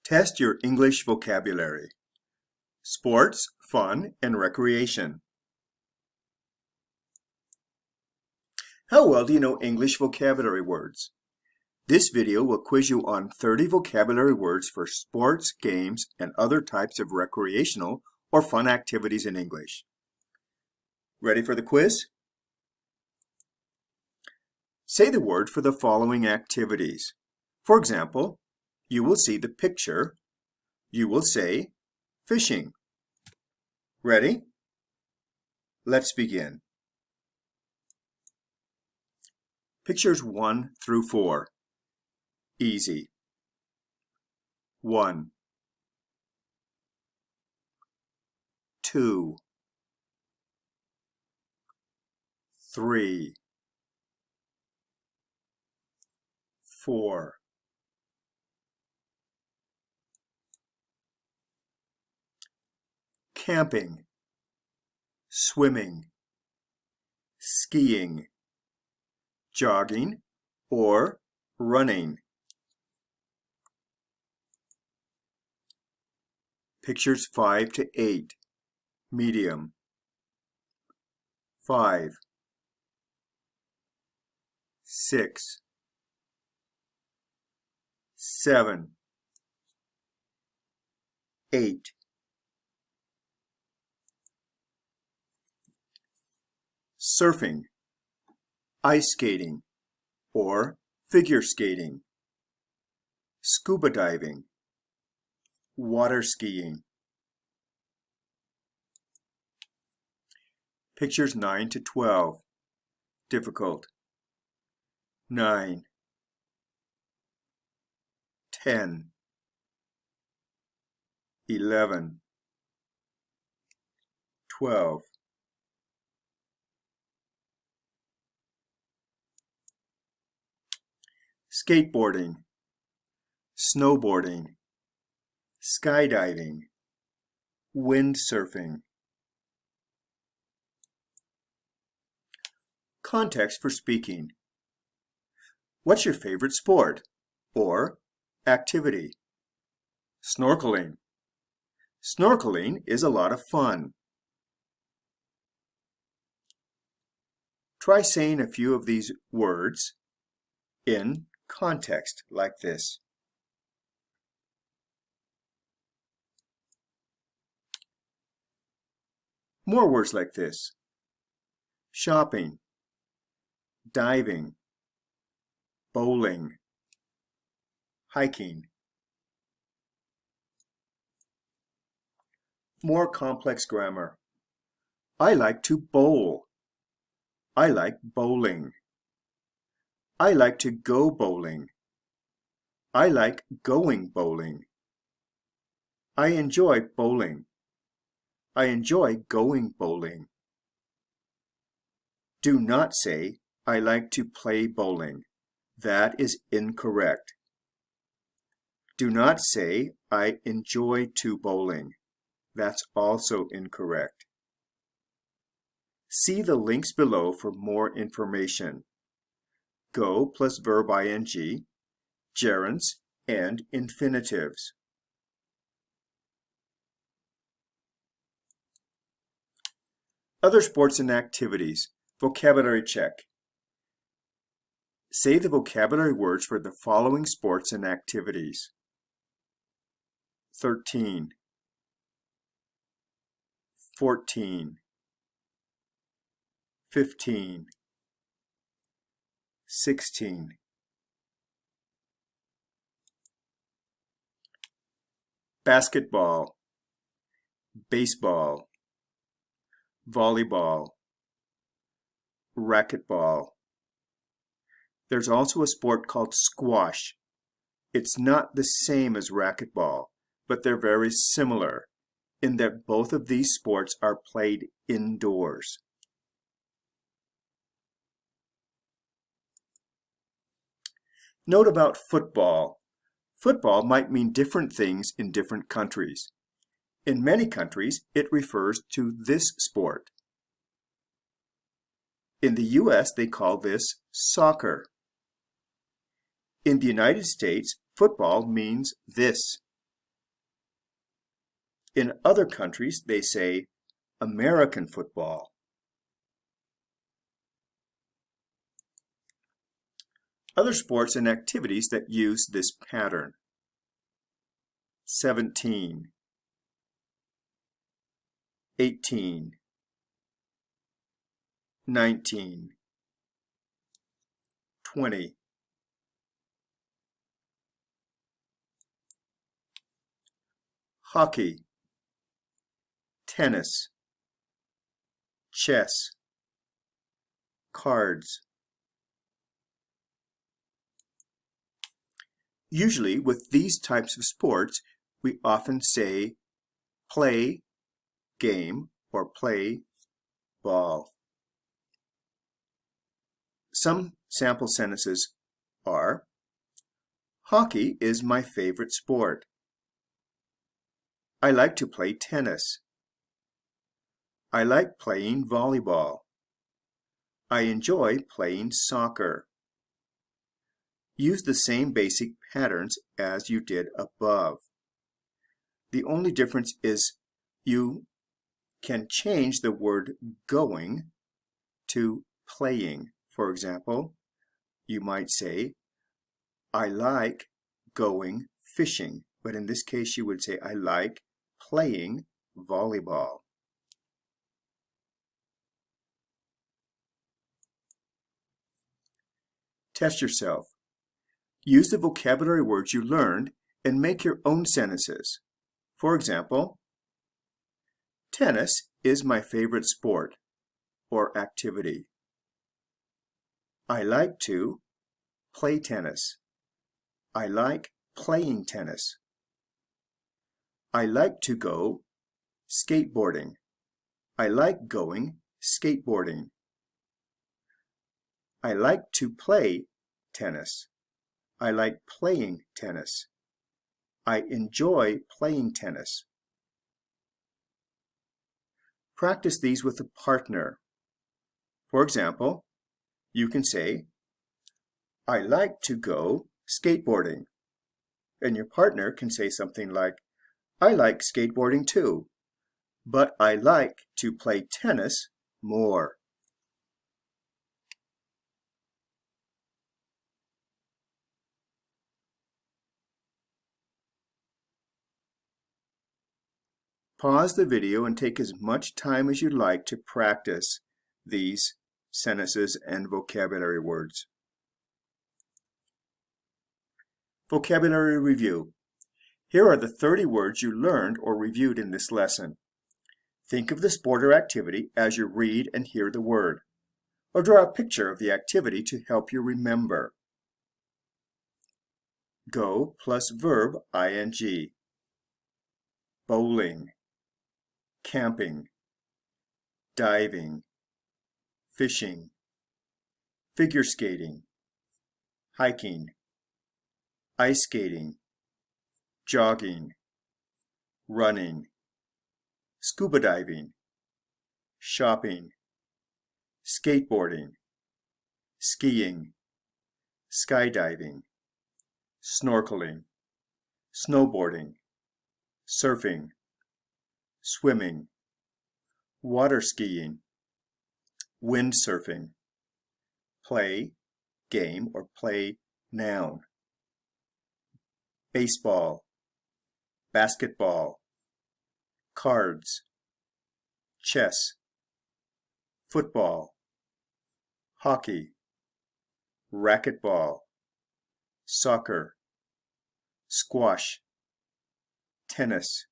Test your English vocabulary. Sports, fun, and recreation. How well do you know English vocabulary words? This video will quiz you on 30 vocabulary words for sports, games, and other types of recreational or fun activities in English. Ready for the quiz? Say the word for the following activities. For example, you will see the picture. You will say fishing. Ready? Let's begin. Pictures 1 through 4. Easy. 1, 2, 3, 4. Camping, swimming, skiing, jogging, or running. Pictures 5 to 8. Medium. 5, 6, 7, 8. Surfing, ice skating, or figure skating. Scuba diving, water skiing. Pictures 9 to 12. Difficult. 9, 10, 11, 12. Skateboarding, snowboarding, skydiving, windsurfing. Context for speaking. What's your favorite sport or activity? Snorkeling. Snorkeling is a lot of fun. Try saying a few of these words in context like this. More words like this. Shopping, diving, bowling, hiking. More complex grammar. I like to bowl. I like bowling. I like to go bowling. I like going bowling. I enjoy bowling. I enjoy going bowling. Do not say, I like to play bowling. That is incorrect. Do not say, I enjoy to bowling. That's also incorrect. See the links below for more information. Go plus verb ing, gerunds, and infinitives. Other sports and activities. Vocabulary check. Say the vocabulary words for the following sports and activities. 13, 14, 15, 16. Basketball, baseball, volleyball, racquetball. There's also a sport called squash. It's not the same as racquetball, but they're very similar in that both of these sports are played indoors. Note about football. Football might mean different things in different countries. In many countries, it refers to this sport. In the US, they call this soccer. In the United States, football means this. In other countries, they say American football. Other sports and activities that use this pattern. 17, 18, 19, 20. Hockey, tennis, chess, cards. Usually, with these types of sports, we often say play, game, or play, ball. Some sample sentences are, hockey is my favorite sport. I like to play tennis. I like playing volleyball. I enjoy playing soccer. Use the same basic patterns as you did above. The only difference is you can change the word going to playing. For example, you might say, I like going fishing. But in this case, you would say, I like playing volleyball. Test yourself. Use the vocabulary words you learned and make your own sentences. For example, tennis is my favorite sport or activity. I like to play tennis. I like playing tennis. I like to go skateboarding. I like going skateboarding. I like to play tennis. I like playing tennis. I enjoy playing tennis. Practice these with a partner. For example, you can say, I like to go skateboarding. And your partner can say something like, I like skateboarding too, but I like to play tennis more. Pause the video and take as much time as you like to practice these sentences and vocabulary words. Vocabulary review. Here are the 30 words you learned or reviewed in this lesson. Think of the sport or activity as you read and hear the word, or draw a picture of the activity to help you remember. Go plus verb ing. Bowling, camping, diving, fishing, figure skating, hiking, ice skating, jogging, running, scuba diving, shopping, skateboarding, skiing, skydiving, snorkeling, snowboarding, surfing, swimming, water skiing, windsurfing, play, game or play, noun, baseball, basketball, cards, chess, football, hockey, racquetball, soccer, squash, tennis.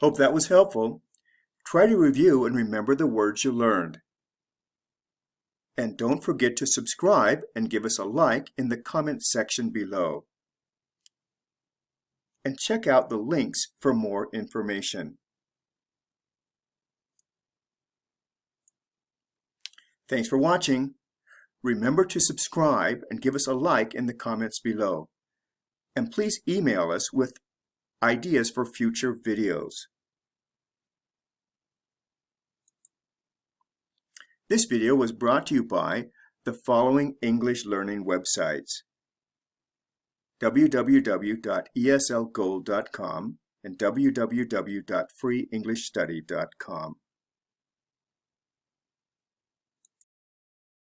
Hope that was helpful. Try to review and remember the words you learned. And don't forget to subscribe and give us a like in the comment section below. And check out the links for more information. Thanks for watching. Remember to subscribe and give us a like in the comments below. And please email us with ideas for future videos. This video was brought to you by the following English learning websites: www.eslgold.com, and www.freeenglishstudy.com.